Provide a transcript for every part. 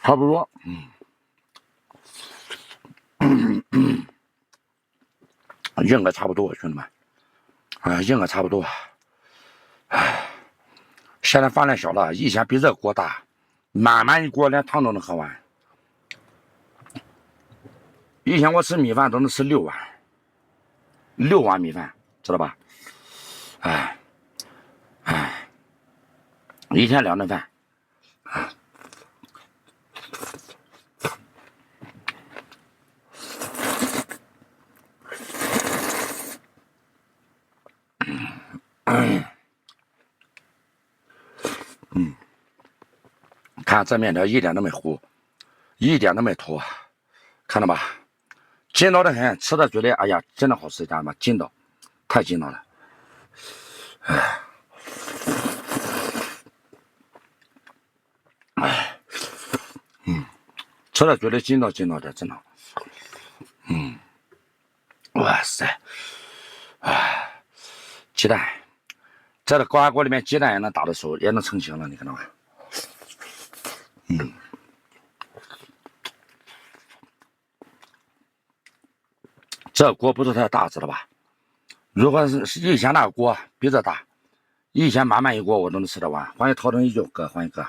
差不多，应该差不多，兄弟们，应该差不多。现在饭量小了，以前比这锅大，满满一锅连汤都能喝完。以前我吃米饭都能吃6碗米饭，知道吧？一天2顿饭。看这面条一点都没糊，一点都没坨，看到吧？筋道的很，吃到嘴里，哎呀，真的好吃，家人们，筋道，太筋道了。吃到嘴里筋道的，真的。哇塞，鸡蛋，这个高压锅里面鸡蛋也能打得熟，也能成型了，你看到吗？这锅不是太大，知道吧？如果是以前那个锅比这大，以前满满一锅我都能吃得完。欢迎陶成一九哥，欢迎哥。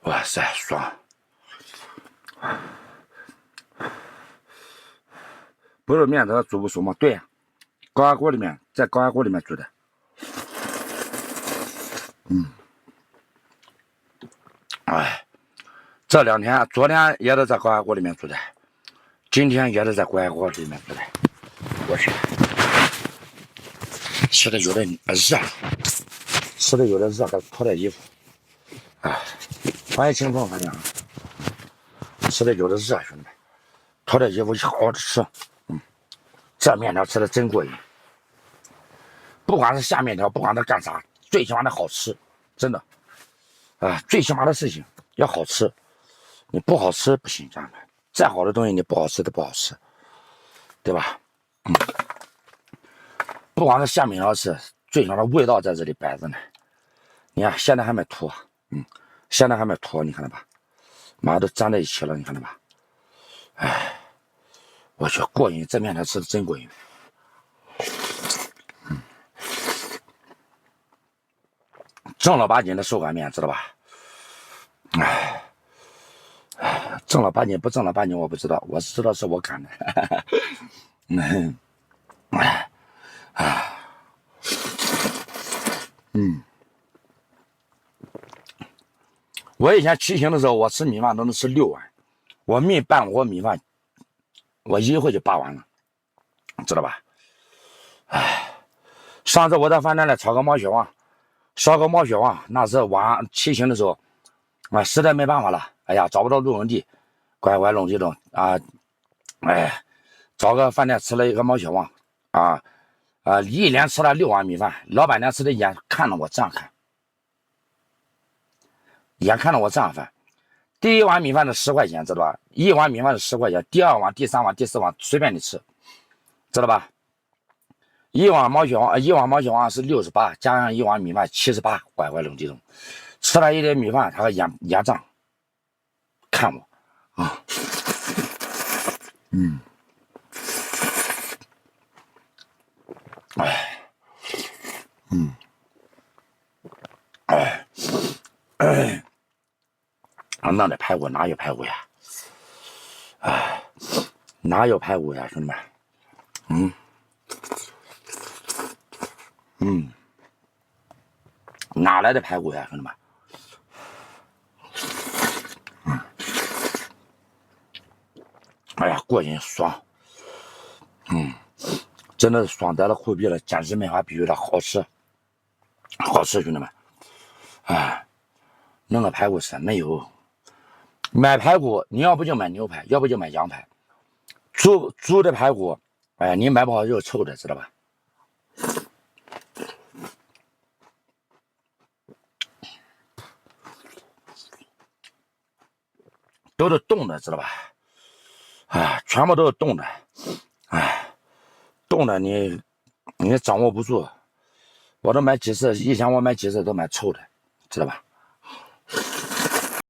哇塞，爽！不是面条煮不熟吗？对呀，高压锅里面，在高压锅里面煮的。这2天，昨天也是在高压锅里面煮的，今天也是在高压锅里面煮的。我去，吃的有点热，该脱点衣服。欢迎清风，吃的有点热，兄弟们，脱点衣服好好吃。这面条吃的真过瘾，不管是下面条，不管它干啥，最起码得好吃，真的。最起码的事情要好吃，你不好吃不行，家人们，再好的东西你不好吃都不好吃，对吧？不管是下面条吃，最起码的味道在这里摆着呢。你看现在还没脱，现在还没脱，你看到吧？马上都粘在一起了，你看到吧？我去，过瘾！这面条吃的真过瘾。正儿八经的手擀面，知道吧？正儿八经不正儿八经我不知道，我是知道是我擀的。我以前骑行的时候，我吃米饭都能吃6碗，我半锅米饭，我一回就扒完了，知道吧？上次我在饭店里炒个毛血旺，烧个毛血旺，那是晚骑行的时候，实在没办法了，哎呀，找不到露营地，乖乖弄这种找个饭店吃了一个毛血旺，一连吃了6碗米饭，老板娘吃的眼看着我这样看，第一碗米饭是10块钱，知道吧？一碗米饭是10块钱，第2碗、第3碗、第4碗随便你吃，知道吧？一碗毛血旺是68，加上一碗米饭78，乖乖弄这种，吃了一点米饭，他个眼胀，看我啊，那得排骨哪有排骨呀？哪有排骨呀，兄弟们？哪来的排骨呀，兄弟们？哎呀，过瘾爽，真的是爽呆了酷毙了，简直没法比喻了，好吃，兄弟们！弄个排骨吃没有？买排骨你要不就买牛排，要不就买羊排，猪的排骨，哎呀，你买不好肉臭的，知道吧？都是冻的，知道吧？哎，全部都是冻的，哎，冻的你掌握不住。我都买几次，以前我买几次都买臭的，知道吧？